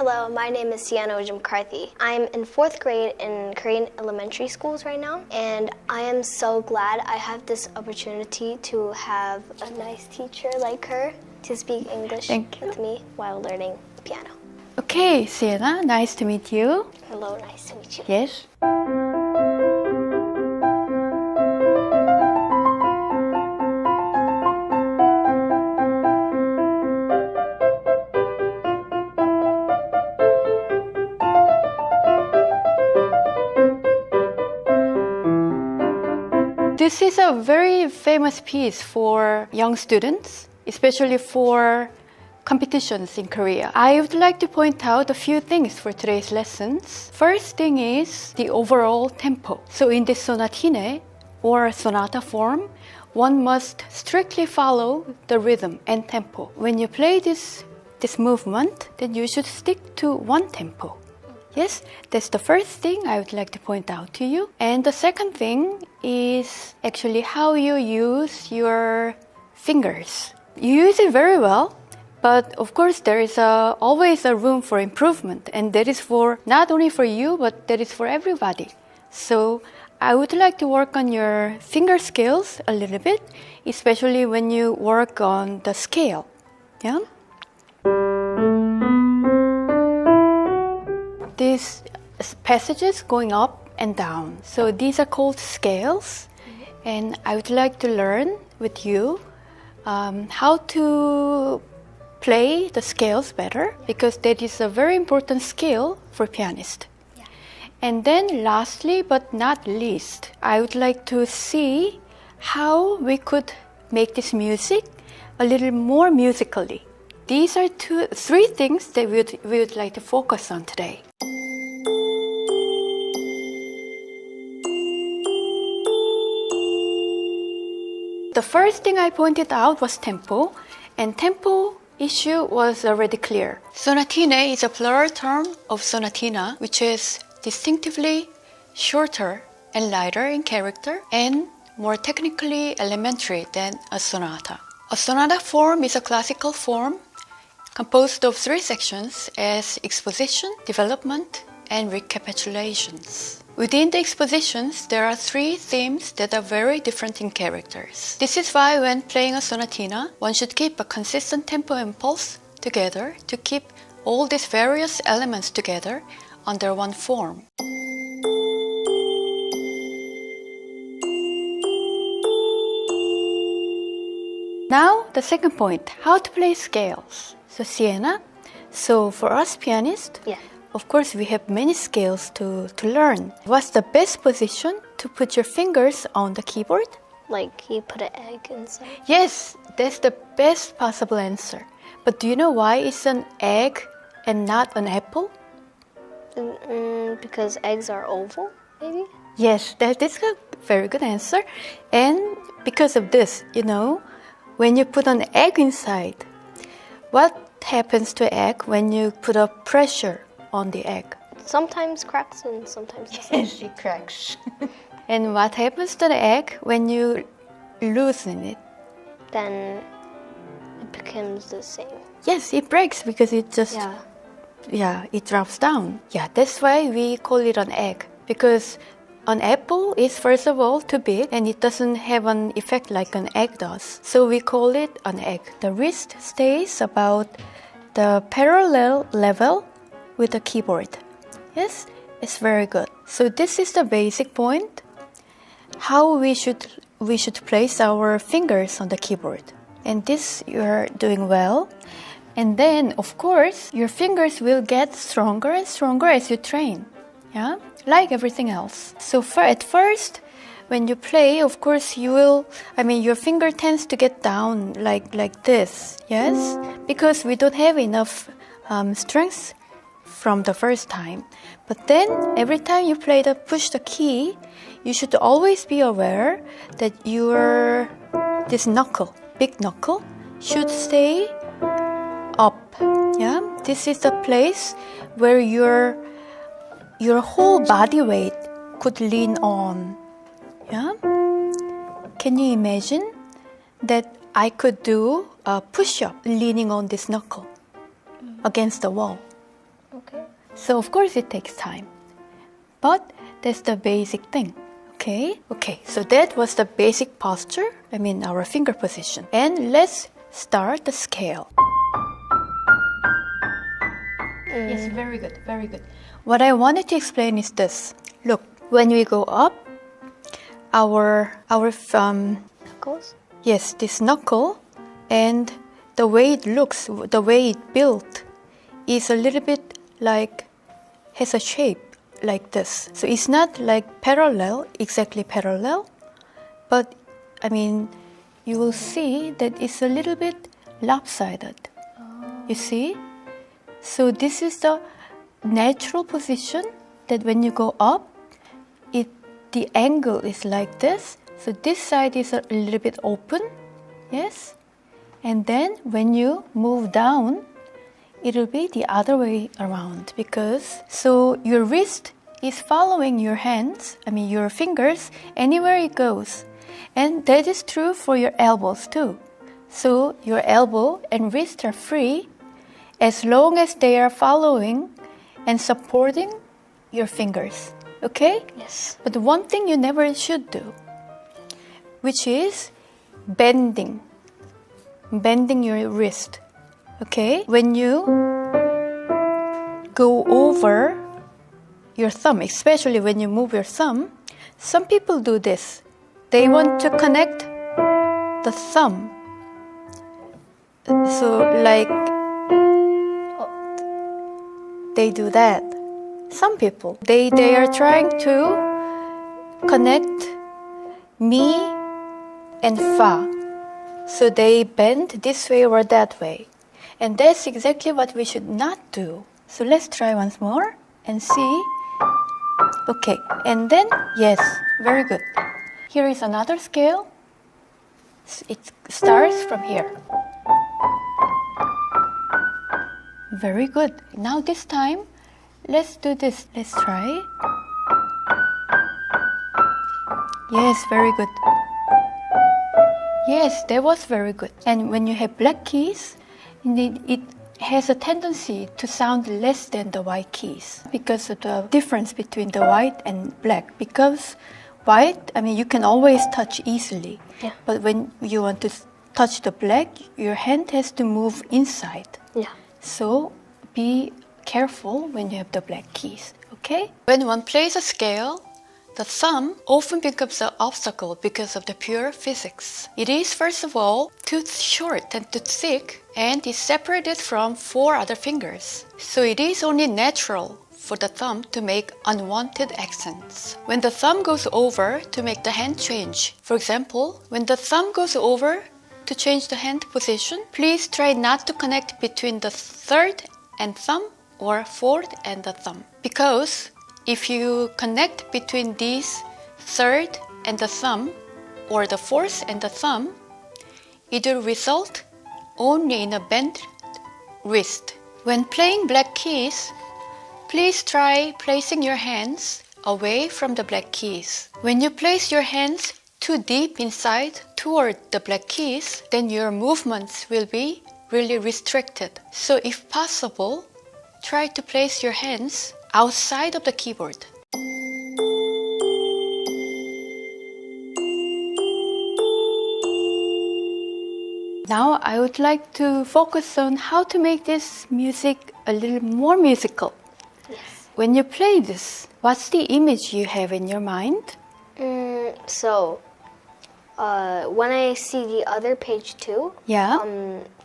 Hello, my name is Sienna McCarthy. I'm in 4th grade in Korean elementary schools right now, and I am so glad I have this opportunity to have a nice teacher like her to speak English with me while learning piano. Okay, Sienna, nice to meet you. Hello, nice to meet you. Yes. This is a very famous piece for young students, especially for competitions in Korea. I would like to point out a few things for today's lessons. First thing is the overall tempo. So in this sonatine or sonata form, one must strictly follow the rhythm and tempo. When you play this movement, then you should stick to one tempo. Yes, that's the first thing I would like to point out to you. And the second thing is actually how you use your fingers. You use it very well, but of course there is always a room for improvement, and that is for not only for you, but that is for everybody. So I would like to work on your finger skills a little bit, especially when you work on the scale. Yeah? These passages going up and down. So these are called scales, and I would like to learn with you how to play the scales better, because that is a very important skill for pianist. Yeah. And then lastly but not least, I would like to see how we could make this music a little more musically. These are three things that we would like to focus on today. The first thing I pointed out was tempo, and tempo issue was already clear. Sonatine is a plural term of sonatina, which is distinctively shorter and lighter in character and more technically elementary than a sonata. A sonata form is a classical form composed of three sections as exposition, development, and recapitulations. Within the expositions, there are three themes that are very different in characters. This is why when playing a sonatina, one should keep a consistent tempo and pulse together to keep all these various elements together under one form. Now, the second point, how to play scales. So Sienna, so for us pianists, of course, we have many scales to learn. What's the best position to put your fingers on the keyboard? Like you put an egg inside? Yes, that's the best possible answer. But do you know why it's an egg and not an apple? Because eggs are oval, maybe? Yes, that's a very good answer. And because of this, when you put an egg inside, what happens to egg when you put a pressure on the egg? Sometimes cracks and sometimes doesn't. Yes, it cracks. And what happens to the egg when you loosen it? Then it becomes the same. Yes, it breaks because it just, it drops down. Yeah, that's why we call it an egg. Because an apple is first of all too big and it doesn't have an effect like an egg does. So we call it an egg. The wrist stays about the parallel level with the keyboard. Yes, it's very good. So this is the basic point, how we should place our fingers on the keyboard. And this you're doing well. And then, of course, your fingers will get stronger and stronger as you train. Yeah, like everything else. So at first, when you play, of course, your finger tends to get down like this. Yes, because we don't have enough strength from the first time. But then every time you push the key, you should always be aware that this knuckle, big knuckle, should stay up. Yeah, this is the place where your whole body weight could lean on. Yeah, can you imagine that I could do a push-up leaning on this knuckle against the wall? Okay. So of course it takes time. But that's the basic thing. Okay? Okay, so that was the basic posture, our finger position. And let's start the scale. Yes, very good, very good. What I wanted to explain is this. Look, when we go up, our Knuckles? yes, this knuckle and the way it looks, the way it built is a little bit like, has a shape like this. So it's not like parallel, exactly parallel, but you will see that it's a little bit lopsided. You see? So this is the natural position that when you go up, the angle is like this. So this side is a little bit open, yes? And then when you move down, it'll be the other way around so your wrist is following your hands, your fingers, anywhere it goes. And that is true for your elbows too. So your elbow and wrist are free as long as they are following and supporting your fingers. Okay? Yes. But one thing you never should do, which is bending your wrist. Okay? When you go over your thumb, especially when you move your thumb, some people do this. They want to connect the thumb. So they do that. Some people, they are trying to connect mi and fa. So they bend this way or that way. And that's exactly what we should not do. So let's try once more and see. Okay, and then, yes, very good. Here is another scale. It starts from here. Very good. Now this time, let's do this. Let's try. Yes, very good. Yes, that was very good. And when you have black keys, it has a tendency to sound less than the white keys because of the difference between the white and black. Because white, you can always touch easily. Yeah. But when you want to touch the black, your hand has to move inside. Yeah. So be careful when you have the black keys, okay? When one plays a scale, the thumb often becomes an obstacle because of the pure physics. It is, first of all, too short and too thick, and is separated from 4 other fingers. So it is only natural for the thumb to make unwanted accents. When the thumb goes over to make the hand change, for example, when the thumb goes over to change the hand position, please try not to connect between the third and thumb or fourth and the thumb. Because if you connect between these third and the thumb or the fourth and the thumb, it will result only in a bent wrist. When playing black keys, please try placing your hands away from the black keys. When you place your hands too deep inside toward the black keys, then your movements will be really restricted. So if possible, try to place your hands outside of the keyboard. Now I would like to focus on how to make this music a little more musical. Yes. When you play this, what's the image you have in your mind? When I see the other page too, Yeah.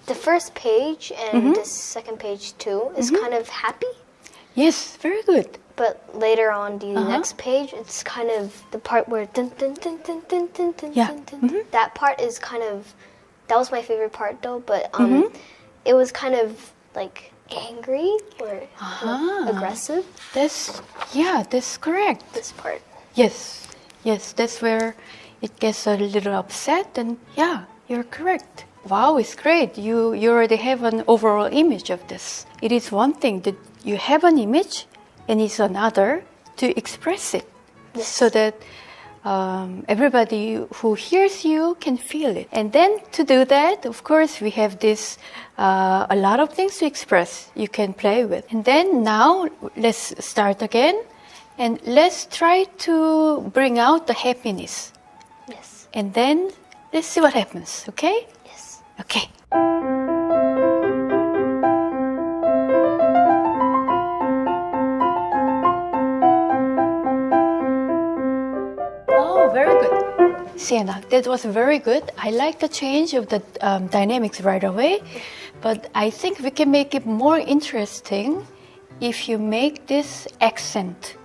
the first page and the second page too is kind of happy. Yes, very good. But later on the next page, it's kind of the part where dun dun dun dun dun dun dun Yeah. dun dun. That part is kind of, that was my favorite part though, but it was kind of like angry or aggressive. That's correct. This part. Yes, that's where it gets a little upset, and yeah, you're correct. Wow, it's great. You already have an overall image of this. It is one thing that you have an image, and it's another to express it. Yes. So that everybody who hears you can feel it. And then to do that, of course, we have this a lot of things to express you can play with. And then now let's start again and let's try to bring out the happiness. Yes. And then let's see what happens, okay? Yes. Okay. Very good. Sienna, that was very good. I like the change of the dynamics right away, but I think we can make it more interesting if you make this accent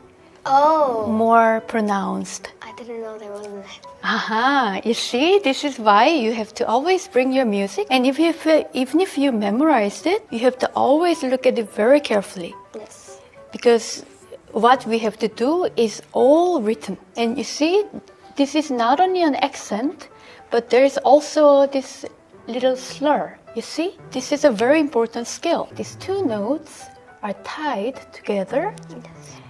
more pronounced. I didn't know there was an Aha, you see, this is why you have to always bring your music, and even if you memorized it, you have to always look at it very carefully. Yes. Because what we have to do is all written. And you see, this is not only an accent, but there is also this little slur. You see, this is a very important skill. These two notes are tied together. Yes.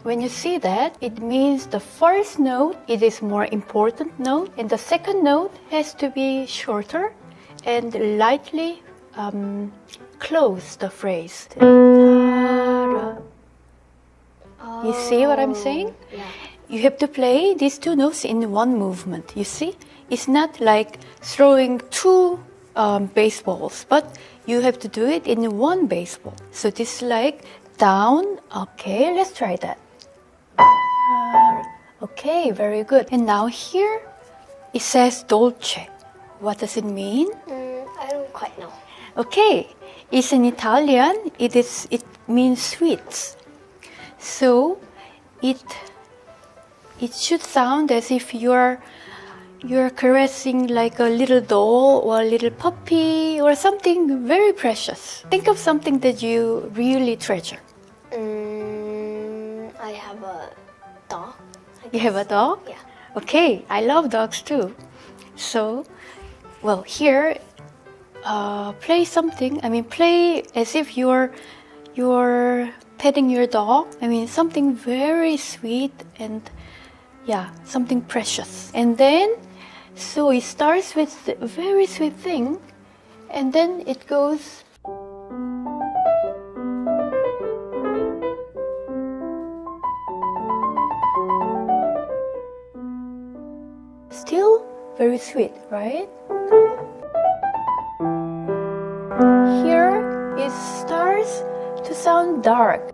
When you see that, it means the first note it is more important note, and the second note has to be shorter and lightly close the phrase. You see what I'm saying? Yeah. You have to play these two notes in one movement, you see? It's not like throwing two baseballs, but you have to do it in one baseball. So this is like down. Okay, let's try that. Okay, very good. And now here it says dolce. What does it mean? I don't quite know. Okay, it's in Italian. It means sweets. So it should sound as if you're caressing like a little doll or a little puppy or something very precious. Think of something that you really treasure. I have a dog. You have a dog? Yeah. Okay, I love dogs too. So, well, here, play something. I mean, play as if you're petting your dog. I mean, something very sweet and something precious. And then, so it starts with a very sweet thing, and then it goes. Still very sweet, right? Here it starts to sound dark.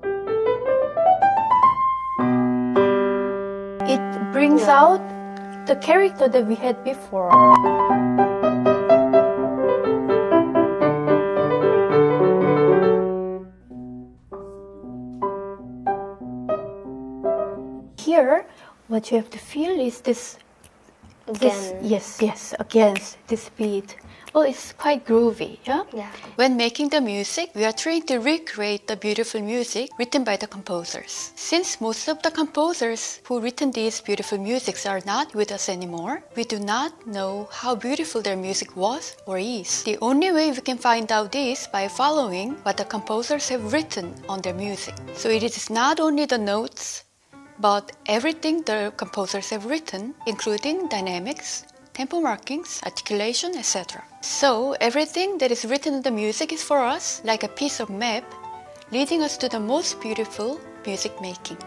It brings out the character that we had before. Here, what you have to feel is this against this beat. Well, it's quite groovy, yeah? Yeah. When making the music, we are trying to recreate the beautiful music written by the composers. Since most of the composers who written these beautiful musics are not with us anymore, we do not know how beautiful their music was or is. The only way we can find out is by following what the composers have written on their music. So it is not only the notes, but everything the composers have written, including dynamics, tempo markings, articulation, etc. So everything that is written in the music is for us like a piece of map, leading us to the most beautiful music making.